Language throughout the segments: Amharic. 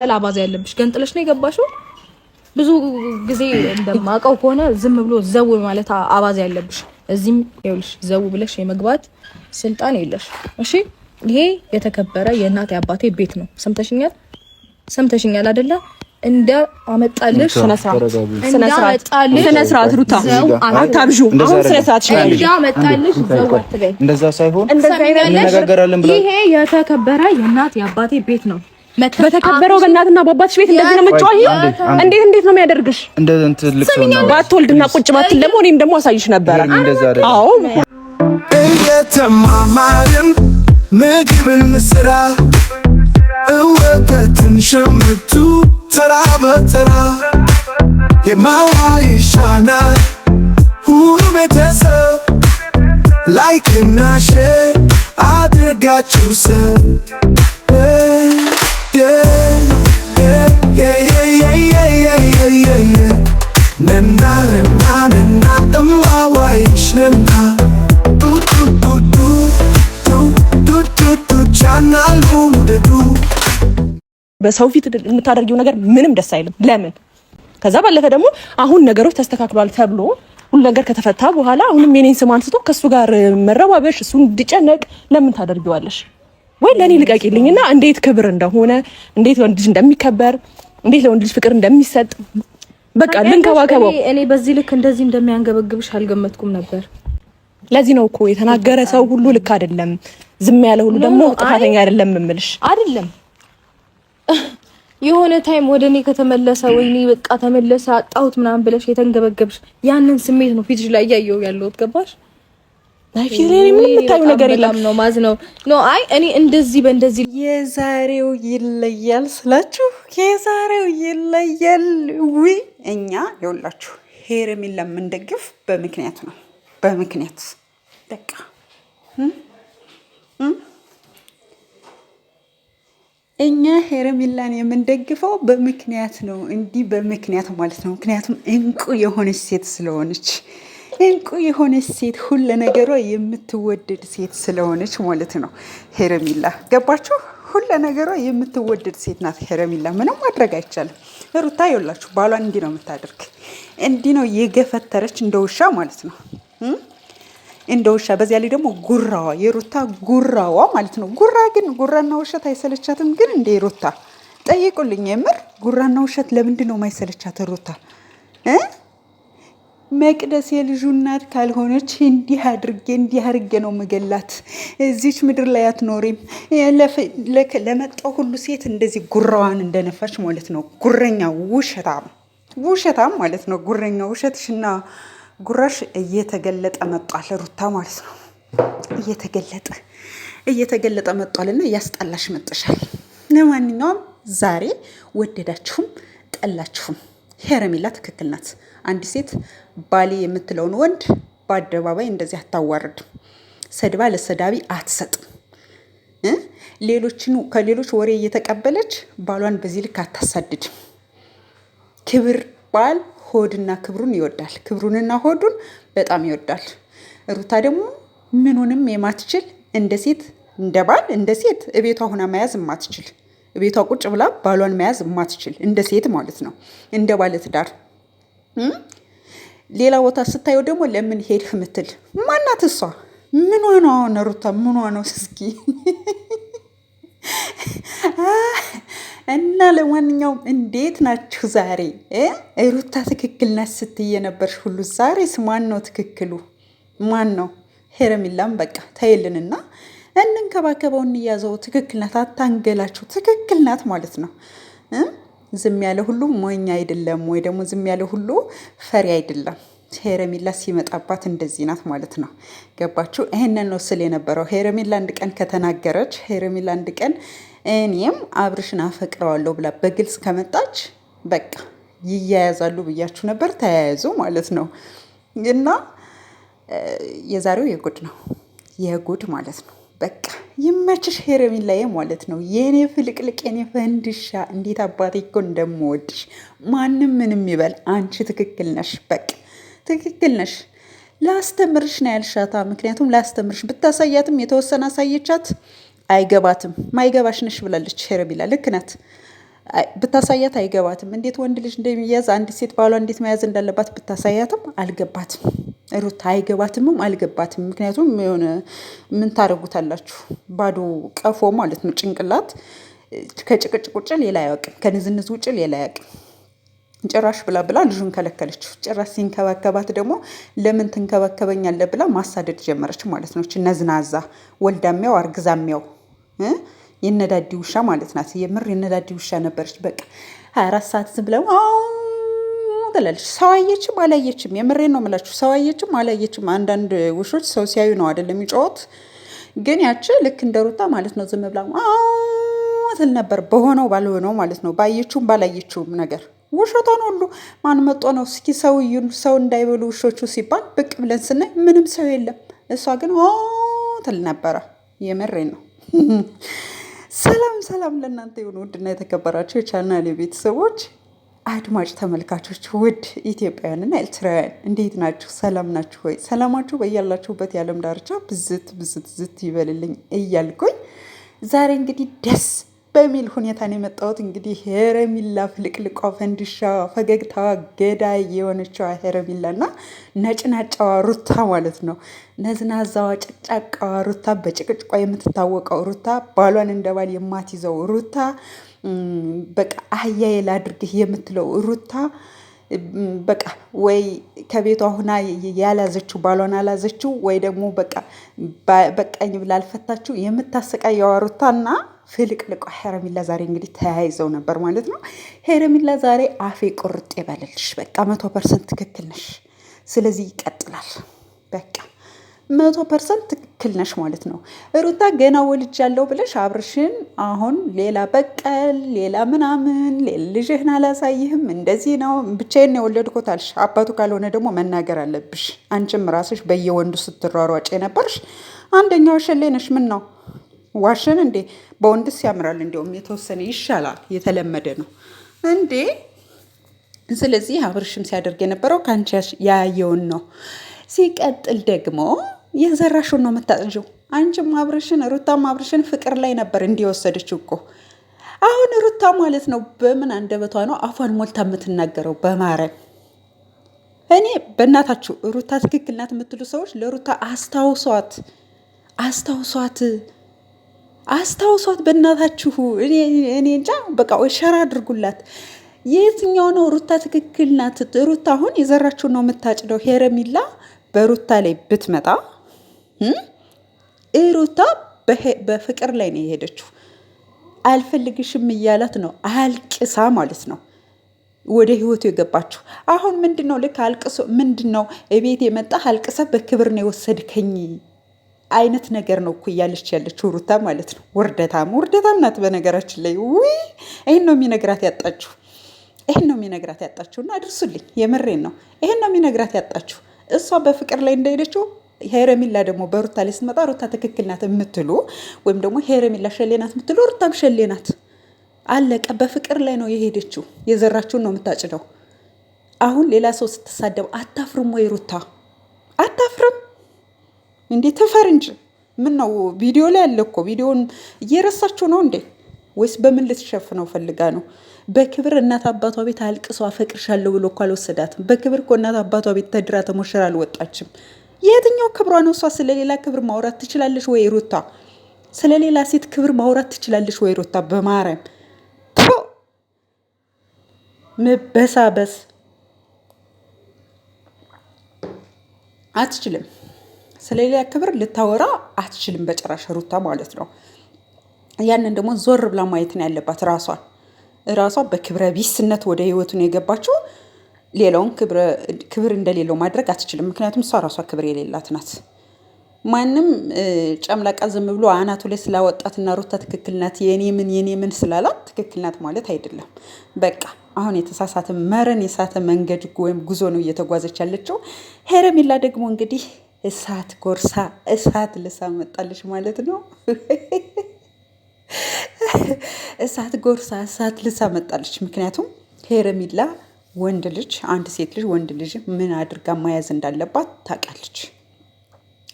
ላባዛ ያለብሽ ገንጥለሽ ነው የገባሽው። ብዙ ጊዜ እንደማውቀው ከሆነ ዝም ብሎ ዘው ማለት አባዛ ያለብሽ። እዚህም ይኸውልሽ ዘው ብለሽ የመግባት ስልጣን የለሽ። እሺ ይሄ የተከበረ የእናቴ አባቴ ቤት ነው። ሰምተሽኛል አይደለ? እንደ አመጣልሽ ስነ ስርዓት ሩታ አታብዡ። አሁን ስነ ስርዓት ይችላል። እንደ አመጣልሽ ዘው አትበይ። እንደዛ ሳይሆን እንነጋገራለን ብላ ይሄ የተከበረ የእናቴ አባቴ ቤት ነው። በተከበረው በእናትና በአባትሽ ቤት እንደዚህ ነው መጫወት? እንዴት ነው የሚያደርግሽ? እንደ ትልቅ ሰው ነው። ባትወልድና ቁጭ ባትል ደግሞ እኔም ደግሞ አሳይሽ ነበር። አዎ እየተማማርን ምግብን ስራ እወተትን ሸምቱ ተራ በተራ የማዋ ይሻናል ሁሉ ቤተሰብ ላይክና ሼር አድርጋችሁ ሰብ በሰው ፊት የምታደርጊው ነገር ምንም ደስ አይልም። ለምን? ከዛ ባለፈ ደግሞ አሁን ነገሮች ተስተካክሏል ተብሎ ሁሉ ነገር ከተፈታ በኋላ አሁንም የኔን ስም አንስቶ ከሱ ጋር መረባበሽ እሱ እንዲጨነቅ ለምን ታደርጊዋለሽ? ወይ ለኔ ልቀቂልኝና እንዴት ክብር እንደሆነ እንዴት ወንድ ልጅ እንደሚከበር እንዴት ለወንድ ልጅ ፍቅር እንደሚሰጥ በቃ ልንከባከበው። እኔ በዚህ ልክ እንደዚህ እንደሚያንገበግብሽ አልገመትኩም ነበር። ለዚህ ነው እኮ የተናገረ ሰው ሁሉ ልክ አይደለም፣ ዝም ያለ ሁሉ ደግሞ ጥፋተኛ አይደለም እምልሽ። አይደለም የሆነ ታይም ወደ እኔ ከተመለሰ ወይኔ በቃ ተመለሰ አጣሁት ምናምን ብለሽ የተንገበገብሽ ያንን ስሜት ነው ፊትሽ ላይ ያየው ያለው። ገባሽ? ላይፍ ላይ ምንም የምታዩ ነገር የለም ነው ማዝ ነው ኖ አይ እኔ እንደዚህ በእንደዚህ የዛሬው ይለያል ስላችሁ የዛሬው ይለያል። ውይ እኛ ይኸውላችሁ ሄርሜላ የምንደግፍ በምክንያት ነው። በምክንያት በቃ እኛ ሄርሜላን የምንደግፈው በምክንያት ነው። እንዲህ በምክንያት ማለት ነው። ምክንያቱም እንቁ የሆነች ሴት ስለሆነች እንቁ የሆነች ሴት ሁሉ ነገሯ የምትወደድ ሴት ስለሆነች ማለት ነው ሄርሜላ። ገባችሁ? ሁሉ ነገሯ የምትወደድ ሴት ናት ሄርሜላ። ምንም ማድረግ አይቻልም። ሩታ ይኸውላችሁ ባሏን እንዲህ ነው የምታደርግ፣ እንዲህ ነው የገፈተረች እንደ ውሻ ማለት ነው እንደ ውሻ። በዚያ ላይ ደግሞ ጉራዋ የሩታ ጉራዋ ማለት ነው። ጉራ ግን ጉራና ውሸት አይሰለቻትም? ግን እንደ ሩታ ጠይቁልኝ፣ የምር ጉራና ውሸት ለምንድን ነው የማይሰለቻት ሩታ? መቅደስ የልጁ እናት ካልሆነች እንዲህ አድርጌ ነው መገላት፣ እዚች ምድር ላይ አትኖሪም። ለመጣው ሁሉ ሴት እንደዚህ ጉራዋን እንደነፋች ማለት ነው። ጉረኛ ውሸታም ማለት ነው። ጉረኛ ውሸትሽና ጉራሽ እየተገለጠ መጧል ሩታ ማለት ነው። እየተገለጠ መጧልና እያስጠላሽ መጥሻል። ለማንኛውም ዛሬ ወደዳችሁም ጠላችሁም ሄርሜላ ትክክል ናት። አንድ ሴት ባሌ የምትለውን ወንድ በአደባባይ እንደዚህ አታዋርድም። ሰድባ ለሰዳቢ አትሰጥም። ከሌሎች ወሬ እየተቀበለች ባሏን በዚህ ልክ አታሳድድም። ክብር ባል ሆድና ክብሩን ይወዳል። ክብሩንና ሆዱን በጣም ይወዳል። ሩታ ደግሞ ምኑንም የማትችል እንደ ሴት እንደ ባል እንደ ሴት እቤቷ ሁና መያዝ የማትችል እቤቷ ቁጭ ብላ ባሏን መያዝ የማትችል እንደ ሴት ማለት ነው። እንደ ባለ ትዳር ሌላ ቦታ ስታየው ደግሞ ለምን ሄድህ ምትል ማናት እሷ? ምኗ ነው አሁን ሩታ ምኗ ነው እስኪ? እና ለማንኛውም እንዴት ናችሁ ዛሬ? ሩታ ትክክል ናት ስትይ የነበርሽ ሁሉ ዛሬስ ማን ነው ትክክሉ? ማን ነው? ሄርሜላም በቃ ተይልንና እንንከባከበው እንያዘው። ትክክል ናት፣ አታንገላችሁ። ትክክል ናት ማለት ነው። ዝም ያለ ሁሉ ሞኝ አይደለም፣ ወይ ደግሞ ዝም ያለ ሁሉ ፈሪ አይደለም። ሄርሜላ ሲመጣባት እንደዚህ ናት ማለት ነው። ገባችሁ? ይሄንን ነው ስል የነበረው። ሄርሜላ አንድ ቀን ከተናገረች፣ ሄርሜላ አንድ ቀን እኔም አብርሽን አፈቅረዋለሁ ብላ በግልጽ ከመጣች በቃ ይያያዛሉ ብያችሁ ነበር። ተያያዙ ማለት ነው። እና የዛሬው የጉድ ነው፣ የጉድ ማለት ነው። በቃ ይመችሽ ሄርሜላዬ ማለት ነው። የኔ ፍልቅልቅ የኔ ፈንድሻ፣ እንዴት አባቴ እኮ እንደምወድሽ። ማንም ምንም ይበል፣ አንቺ ትክክል ነሽ። በቃ ትክክል ነሽ። ላስተምርሽ ነው ያልሻታ። ምክንያቱም ላስተምርሽ ብታሳያትም የተወሰነ አሳየቻት። አይገባትም። ማይገባሽ ነሽ ብላለች ሄርሜላ። ልክ ናት። ብታሳያት አይገባትም። እንዴት ወንድ ልጅ እንደሚያዝ አንዲት ሴት ባሏ እንዴት መያዝ እንዳለባት ብታሳያትም አልገባትም። ሩታ አይገባትምም አልገባትም። ምክንያቱም የሆነ ምን ታደርጉታላችሁ? ባዶ ቀፎ ማለት ነው። ጭንቅላት ከጭቅጭቅ ውጭ ሌላ አያውቅም፣ ከንዝንዝ ውጭ ሌላ አያውቅም። ጭራሽ ብላ ልጁን ከለከለችው። ጭራሽ ሲንከባከባት ደግሞ ለምን ትንከባከበኛለህ ብላ ማሳደድ ጀመረች ማለት ነው። ነዝናዛ ወልዳሚያው አርግዛሚያው የነዳዲ ውሻ ማለት ናት። የምር የነዳዲ ውሻ ነበረች። በቃ 24 ሰዓት ዝም ብለው ትላለች። ሰው አየችም አላየችም፣ የምሬን ነው የምላችሁ። ሰው አየችም አላየችም። አንዳንድ ውሾች ሰው ሲያዩ ነው አይደለም የሚጮሁት። ግን ያቺ ልክ እንደ ሩታ ማለት ነው ዝም ብላ ትል ነበር፣ በሆነው ባልሆነው ማለት ነው፣ ባየችውም ባላየችውም ነገር ውሸቷን ሁሉ። ማን መጦ ነው እስኪ ሰው እንዳይበሉ ውሾቹ ሲባል ብቅ ብለን ስናይ ምንም ሰው የለም። እሷ ግን ትል ነበረ። የምሬን ነው። ሰላም ለእናንተ የሆኑ ውድና የተከበራችሁ የቻናሌ ቤተሰቦች አድማጭ ተመልካቾች፣ ውድ ኢትዮጵያውያንና ኤርትራውያን እንዴት ናችሁ? ሰላም ናችሁ ወይ? ሰላማችሁ በያላችሁበት የዓለም ዳርቻ ብዝት ይበልልኝ እያልኩኝ ዛሬ እንግዲህ ደስ በሚል ሁኔታ ነው የመጣሁት። እንግዲህ ሄረሚላ ፍልቅልቋ ፈንዲሻ ፈገግታዋ ገዳይ የሆነችዋ ሄረሚላ እና ነጭናጫዋ ሩታ ማለት ነው። ነዝናዛዋ ጭቅጫቃዋ ሩታ፣ በጭቅጭቋ የምትታወቀው ሩታ፣ ባሏን እንደ ባል የማትይዘው ሩታ፣ በቃ አህያዬ ላድርግህ የምትለው ሩታ፣ በቃ ወይ ከቤቷ ሁና ያላዘችው ባሏን አላዘችው፣ ወይ ደግሞ በቃኝ ብላ አልፈታችው የምታሰቃየዋ ሩታና ፍልቅልቋ ሄረሚላ ዛሬ እንግዲህ ተያይዘው ነበር ማለት ነው። ሄረሚላ ዛሬ አፌ ቁርጥ ይበልልሽ። በቃ 100% ትክክል ነሽ። ስለዚህ ይቀጥላል። በቃ 100% ትክክል ነሽ ማለት ነው። ሩታ ገና ወልጅ ያለው ብለሽ አብርሽን አሁን ሌላ በቀል ሌላ ምናምን ልጅህን አላሳይህም እንደዚህ ነው ብቻዬን የወለድኩት አልሽ። አባቱ ካልሆነ ደግሞ መናገር አለብሽ። አንቺም ራስሽ በየወንዱ ስትሯሯጭ የነበርሽ አንደኛው ሸሌ ነሽ። ምን ነው ዋሽን እንዴ? በወንድስ ያምራል፣ እንዲሁም የተወሰነ ይሻላል፣ የተለመደ ነው እንዴ። ስለዚህ አብርሽም ሲያደርግ የነበረው ከአንቺ ያየውን ነው። ሲቀጥል ደግሞ የዘራሽውን ነው የምታጭው። አንቺም አብርሽን ሩታም አብርሽን ፍቅር ላይ ነበር እንዲወሰደችው እኮ። አሁን ሩታ ማለት ነው በምን አንደበቷ ነው አፏን ሞልታ የምትናገረው? በማረም እኔ በእናታችሁ ሩታ ትክክል ናት የምትሉ ሰዎች ለሩታ አስታውሷት በእናታችሁ። እኔ እንጃ በቃ ሸራ አድርጉላት። የትኛው ነው ሩታ ትክክል ናት? ሩታ አሁን የዘራችውን ነው የምታጭደው። ሄረሚላ በሩታ ላይ ብትመጣ ሩታ በፍቅር ላይ ነው የሄደችው። አልፈልግሽም እያላት ነው አልቅሳ ማለት ነው ወደ ህይወቱ የገባችው። አሁን ምንድነው ልክ አልቅሶ ምንድነው እቤት የመጣ አልቅሰ በክብር ነው የወሰድከኝ አይነት ነገር ነው እኮ እያለች ያለችው ሩታ ማለት ነው። ውርደታም ናት በነገራችን ላይ። ይህን ነው የሚነግራት ያጣችው። እና አድርሱልኝ፣ የምሬን ነው። ይህን ነው የሚነግራት ያጣችው። እሷ በፍቅር ላይ እንደሄደችው ሄረሚላ ደግሞ በሩታ ላይ ስትመጣ ሩታ ትክክል ናት የምትሉ ወይም ደግሞ ሄረሚላ ሸሌ ናት የምትሉ ሩታም ሸሌ ናት። አለቀ። በፍቅር ላይ ነው የሄደችው። የዘራችውን ነው የምታጭደው። አሁን ሌላ ሰው ስትሳደብ አታፍርም ወይ ሩታ? አታፍርም እንዴ? ትፈር እንጂ ምን ነው? ቪዲዮ ላይ ያለ እኮ ቪዲዮን እየረሳችሁ ነው እንዴ? ወይስ በምን ልትሸፍነው ፈልጋ ነው? በክብር እናት አባቷ ቤት አልቅሶ አፈቅርሻለሁ ብሎ እኮ አልወሰዳትም። በክብር እኮ እናት አባቷ ቤት ተድራ ተሞሸራ አልወጣችም። የትኛው ክብሯ ነው? እሷ ስለሌላ ክብር ማውራት ትችላለች ወይ ሩታ? ስለሌላ ሴት ክብር ማውራት ትችላለች ወይ ሩታ? በማርያም መበሳበስ አትችልም። ስለሌላ ክብር ልታወራ አትችልም በጭራሽ ሩታ ማለት ነው። ያንን ደግሞ ዞር ብላ ማየት ነው ያለባት። ራሷ በክብረ ቢስነት ወደ ህይወቱ ነው የገባችው። ሌላውን ክብር እንደሌለው ማድረግ አትችልም። ምክንያቱም እሷ ራሷ ክብር የሌላት ናት። ማንም ጨምላቃ ዝም ብሎ አናቱ ላይ ስላወጣትና ሩታ ትክክል ናት የኔ ምን ስላላት ትክክል ናት ማለት አይደለም። በቃ አሁን የተሳሳተ መረን የሳተ መንገድ ወይም ጉዞ ነው እየተጓዘች ያለችው። ሄረሚላ ደግሞ እንግዲህ እሳት ጎርሳ እሳት ልሳ መጣለች ማለት ነው። እሳት ጎርሳ እሳት ልሳ መጣለች። ምክንያቱም ሄረሚላ ወንድ ልጅ አንድ ሴት ልጅ ወንድ ልጅ ምን አድርጋ መያዝ እንዳለባት ታውቃለች።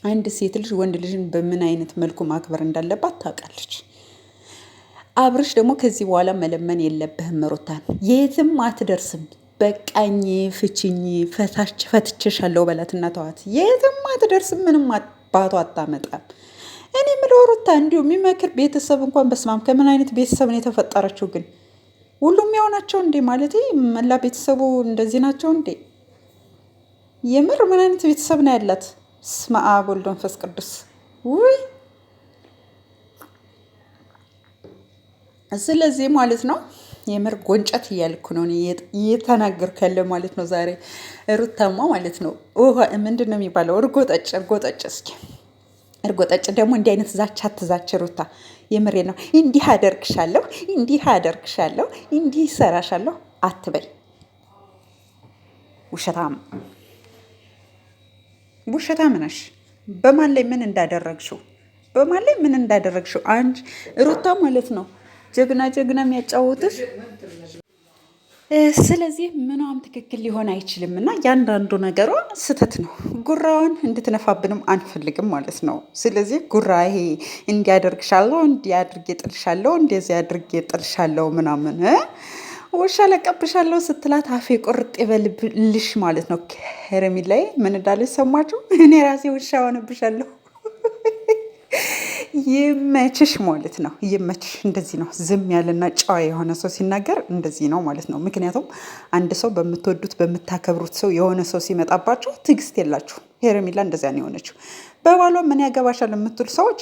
አንድ ሴት ልጅ ወንድ ልጅን በምን አይነት መልኩ ማክበር እንዳለባት ታውቃለች። አብርሽ ደግሞ ከዚህ በኋላ መለመን የለብህም ሩታን፣ የትም አትደርስም። በቃኝ፣ ፍችኝ፣ ፈትቼሻለሁ በላትና ተዋት። የትም አትደርስም። ምንም አባቷ አታመጣም። እኔ የምለው ሩታ እንዲሁ የሚመክር ቤተሰብ እንኳን በስማም፣ ከምን አይነት ቤተሰብ ነው የተፈጠረችው? ግን ሁሉም ያው ናቸው እንዴ? ማለት መላ ቤተሰቡ እንደዚህ ናቸው እንዴ? የምር ምን አይነት ቤተሰብ ነው ያላት? በስመ አብ ወወልድ ወመንፈስ ቅዱስ። ውይ ስለዚህ ማለት ነው የምር ጎንጨት እያልኩ ነው እየተናገርኩ ያለ ማለት ነው። ዛሬ ሩታማ ማለት ነው ምንድን ነው የሚባለው? እርጎ ጠጭ እስኪ እርጎ ጠጭ። ደግሞ እንዲህ አይነት ዛቻ አትዛች ሩታ፣ የምሬ ነው። እንዲህ አደርግሻለሁ፣ እንዲህ ይሰራሻለሁ አትበይ። ውሸታም ነሽ። በማን ላይ ምን እንዳደረግሽው አንቺ ሩታ ማለት ነው ጀግና የሚያጫውትሽ። ስለዚህ ምኗም ትክክል ሊሆን አይችልም እና ያንዳንዱ ነገሯ ስህተት ነው። ጉራዋን እንድትነፋብንም አንፈልግም ማለት ነው። ስለዚህ ጉራ ይሄ እንዲያደርግሻለሁ፣ እንዲያድርጌ ጥልሻለሁ፣ እንደዚህ አድርጌ ጥልሻለሁ ምናምን ውሻ ለቀብሻለሁ ስትላት አፌ ቁርጥ ይበልልሽ ማለት ነው። ሄርሜላ ላይ ምን እንዳለች ሰማችሁ? እኔ ራሴ ውሻ ሆነብሻለሁ። ይመችሽ ማለት ነው። ይመችሽ። እንደዚህ ነው ዝም ያለና ጨዋ የሆነ ሰው ሲናገር እንደዚህ ነው ማለት ነው። ምክንያቱም አንድ ሰው በምትወዱት በምታከብሩት ሰው የሆነ ሰው ሲመጣባችሁ ትዕግስት የላችሁ። ሄርሜላ እንደዚያ ነው የሆነችው። በባሏ ምን ያገባሻል የምትሉ ሰዎች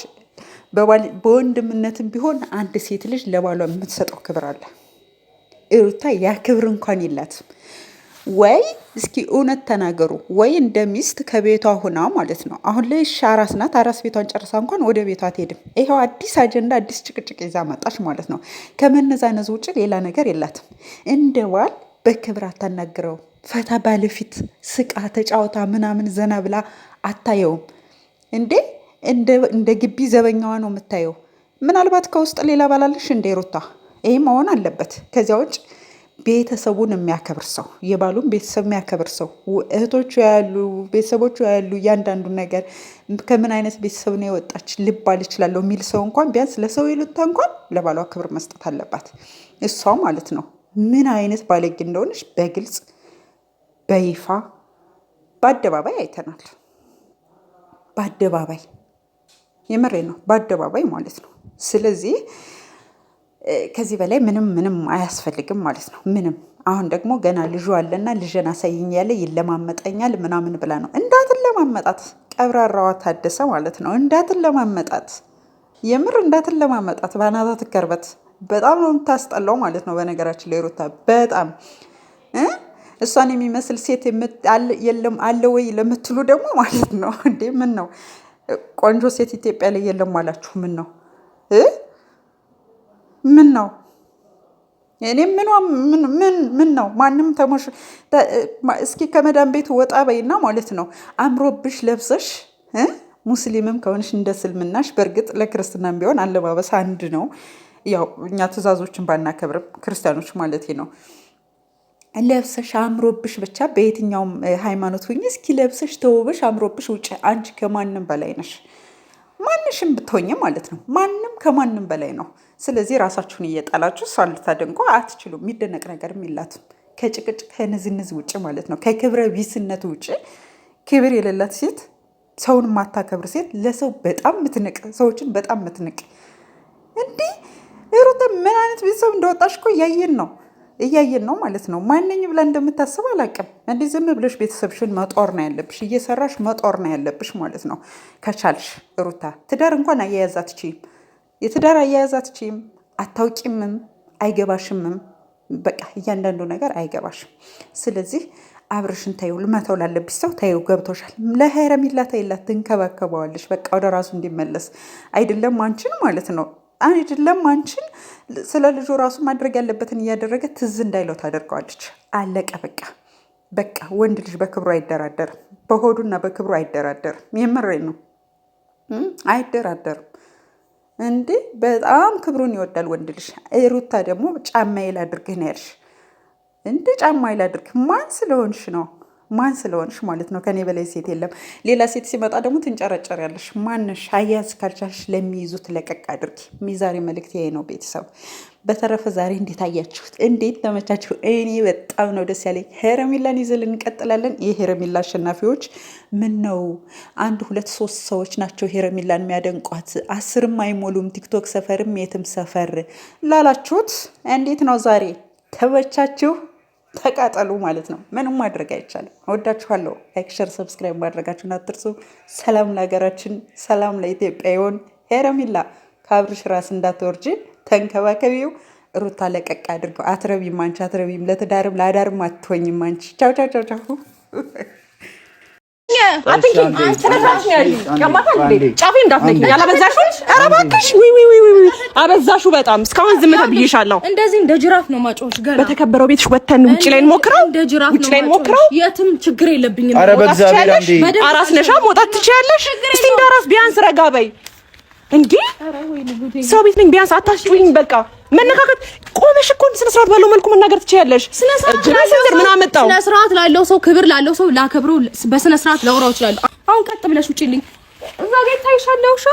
በወንድምነትም ቢሆን አንድ ሴት ልጅ ለባሏ የምትሰጠው ክብር አለ። ሩታ ያ ክብር እንኳን የላትም። ወይ እስኪ እውነት ተናገሩ። ወይ እንደ ሚስት ከቤቷ ሁና ማለት ነው። አሁን ላይ አራስ ናት። አራስ ቤቷን ጨርሳ እንኳን ወደ ቤቷ አትሄድም። ይኸው አዲስ አጀንዳ፣ አዲስ ጭቅጭቅ ይዛ መጣች ማለት ነው። ከመነዛነዝ ውጭ ሌላ ነገር የላትም። እንደ ባል በክብር አታናግረው። ፈታ ባለፊት ስቃ ተጫውታ ምናምን ዘና ብላ አታየውም እንዴ? እንደ ግቢ ዘበኛዋ ነው የምታየው። ምናልባት ከውስጥ ሌላ ባላለሽ እንደ ሩታ ይህ መሆን አለበት። ከዚያ ውጭ ቤተሰቡን የሚያከብር ሰው፣ የባሉን ቤተሰብ የሚያከብር ሰው፣ እህቶቹ ያሉ ቤተሰቦቹ ያሉ እያንዳንዱ ነገር ከምን አይነት ቤተሰብ ነው የወጣች ልባል ይችላለሁ የሚል ሰው እንኳን ቢያንስ ለሰው ይሉታ እንኳን ለባሏ ክብር መስጠት አለባት። እሷ ማለት ነው ምን አይነት ባለጌ እንደሆነች በግልጽ በይፋ በአደባባይ አይተናል። በአደባባይ የምሬ ነው፣ በአደባባይ ማለት ነው። ስለዚህ ከዚህ በላይ ምንም አያስፈልግም ማለት ነው። ምንም አሁን ደግሞ ገና ልጁ አለና ልጅን አሳይኝ ያለ ይለማመጠኛል ምናምን ብላ ነው። እንዳትለማመጣት ቀብራራዋ ታደሰ ማለት ነው። እንዳትለማመጣት፣ የምር እንዳትለማመጣት፣ በአናታ ትከርበት። በጣም ነው የምታስጠላው ማለት ነው። በነገራችን ላይ ሩታ በጣም እሷን የሚመስል ሴት የለም አለ ወይ ለምትሉ ደግሞ ማለት ነው እንዴ ምን ነው ቆንጆ ሴት ኢትዮጵያ ላይ የለም አላችሁ? ምን ነው እኔ ምን ነው ማንም ተሞሽ እስኪ ከመዳን ቤት ወጣ በይና ማለት ነው አምሮብሽ ለብሰሽ ሙስሊምም ከሆንሽ እንደ እስልምናሽ። በእርግጥ ለክርስትናም ቢሆን አለባበስ አንድ ነው። ያው እኛ ትእዛዞችን ባናከብርም ክርስቲያኖች ማለት ነው። ለብሰሽ አምሮብሽ ብቻ በየትኛውም ሃይማኖት ሁኚ እስኪ ለብሰሽ ተውበሽ አምሮብሽ ውጭ። አንቺ ከማንም በላይ ነሽ። ማንሽም ብትሆኝ ማለት ነው። ማንም ከማንም በላይ ነው። ስለዚህ ራሳችሁን እየጣላችሁ እሷን ልታደንቁ አትችሉም። የሚደነቅ ነገርም የላትም ከጭቅጭቅ ከንዝንዝ ውጭ ማለት ነው። ከክብረ ቢስነት ውጭ ክብር የሌላት ሴት፣ ሰውን ማታከብር ሴት፣ ለሰው በጣም ምትንቅ፣ ሰዎችን በጣም ምትንቅ። እንዲህ ሩታ ምን አይነት ቤተሰብ እንደወጣሽ እኮ እያየን ነው ማለት ነው። ማንኝ ብላ እንደምታስብ አላውቅም። እንዲህ ዝም ብለሽ ቤተሰብሽን መጦር ነው ያለብሽ፣ እየሰራሽ መጦር ነው ያለብሽ ማለት ነው። ከቻልሽ ሩታ ትዳር እንኳን አያያዝ አትችይም። የትዳር አያያዝ አትችይም፣ አታውቂምም፣ አይገባሽምም። በቃ እያንዳንዱ ነገር አይገባሽም። ስለዚህ አብርሽን ተይው፣ መተው ላለብሽ ሰው ተይው፣ ገብቶሻል። ለሄርሜላ ተይላት፣ ትንከባከበዋለሽ። በቃ ወደ ራሱ እንዲመለስ አይደለም አንቺን ማለት ነው አይደለም አንቺን ስለ ልጁ ራሱ ማድረግ ያለበትን እያደረገ ትዝ እንዳይለው ታደርገዋለች። አለቀ በቃ ወንድ ልጅ በክብሩ አይደራደርም፣ በሆዱና በክብሩ አይደራደርም። የምሬ ነው፣ አይደራደርም። እንዴ በጣም ክብሩን ይወዳል ወንድ ልጅ። ሩታ ደግሞ ጫማ ይላድርግህ ነው ያልሽ። እንዴ ጫማ ይላድርግ ማን ስለሆንሽ ነው? ማን ስለሆንሽ ማለት ነው። ከኔ በላይ ሴት የለም። ሌላ ሴት ሲመጣ ደግሞ ትንጨረጨሪያለሽ። ማንሽ አያዝ ካልቻልሽ ለሚይዙት ለቀቅ አድርጊ። የዛሬ መልእክት ይሄ ነው ቤተሰብ። በተረፈ ዛሬ እንዴት አያችሁት? እንዴት ተመቻችሁ? እኔ በጣም ነው ደስ ያለኝ። ሄረሚላን ይዘን እንቀጥላለን። የሄረሚላ አሸናፊዎች ምን ነው 1 2 3 ሰዎች ናቸው ሄረሚላን የሚያደንቋት፣ 10ም አይሞሉም። ቲክቶክ ሰፈርም የትም ሰፈር ላላችሁት እንዴት ነው ዛሬ ተመቻችሁ? ተቃጠሉ ማለት ነው። ምንም ማድረግ አይቻልም። እወዳችኋለሁ። ላይክ፣ ሸር፣ ሰብስክራይብ ማድረጋችሁን አትርሱ። ሰላም ለሀገራችን፣ ሰላም ለኢትዮጵያ ይሁን። ሄረሚላ ከአብርሽ ራስ እንዳትወርጂ፣ ተንከባከቢው። ሩታ ለቀቅ አድርገው። አትረቢም አንቺ አትረቢም። ለትዳርም ለአዳርም አትሆኝም አንቺ። ቻው ቻው ቻው ቻው። ጫፌ እንዳትነኪ ያላበዛሽው። ኧረ እባክሽ አበዛሽው በጣም። እስካሁን ዝም ተብዬሻለሁ። እንደዚህ እንደ ጅራፍ ነው ማጮሽ። ገና በተከበረው ቤትሽ ወተን ውጪ ላይ እንሞክረው። ውጪ ላይ እንሞክረው። የትም ችግር የለብኝም። ኧረ በእግዚአብሔር አንዴ አራስ ነሻ መውጣት ትችያለሽ። እስቲ እንዳራስ ቢያንስ ረጋ በይ እንዴ። ሰው ቤት ነኝ ቢያንስ አታስጩኝ። በቃ መነካከት ቆመሽ እኮ ስነ ስርዓት ባለው መልኩ መናገር ትችያለሽ። ስነ ስርዓት ላለው ሰው ክብር ላለው ሰው ላከብረው በስነ ስርዓት ላውራው ይችላል። አሁን ቀጥ ብለሽ ውጪልኝ። እዛ ጋር ታይሻለሽ።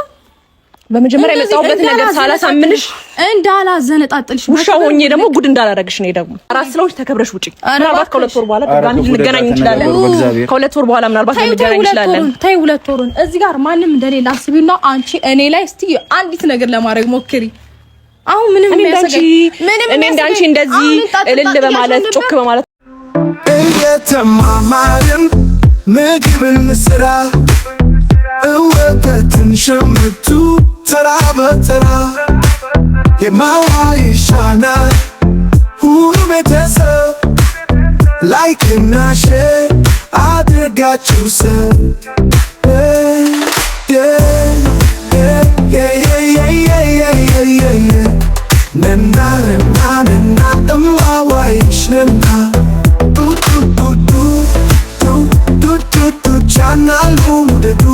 በመጀመሪያ የመጣሁበት ነገር ሳላሳምንሽ እንዳላዘነጣጥልሽ ውሻ ሆኜ ደግሞ ጉድ እንዳላረግሽ ነው። ደግሞ አራስ ስለሆንሽ ተከብረሽ ውጪ። ምናልባት ከሁለት ወር በኋላ ድጋሚ ልንገናኝ እንችላለን። ከሁለት ወር በኋላ ምናልባት ልንገናኝ እንችላለን። ተይ 2 ወሩን እዚህ ጋር ማንም እንደሌላ አስቢና አንቺ እኔ ላይ እስቲ አንዲት ነገር ለማድረግ ሞክሪ። አሁን ምንም እኔ እንዳንቺ እንደዚህ እልል በማለት ጮክ በማለት እየተማማርን ምግብን ስራ እወተትን ሸምቱ ተራ በተራ የማዋ ይሻናል ሁሉ ቤተሰብ ላይክ እና ሼር አድርጋችሁ ሰብ ነና እማዋ ይሽነና ቻናል ሁሉ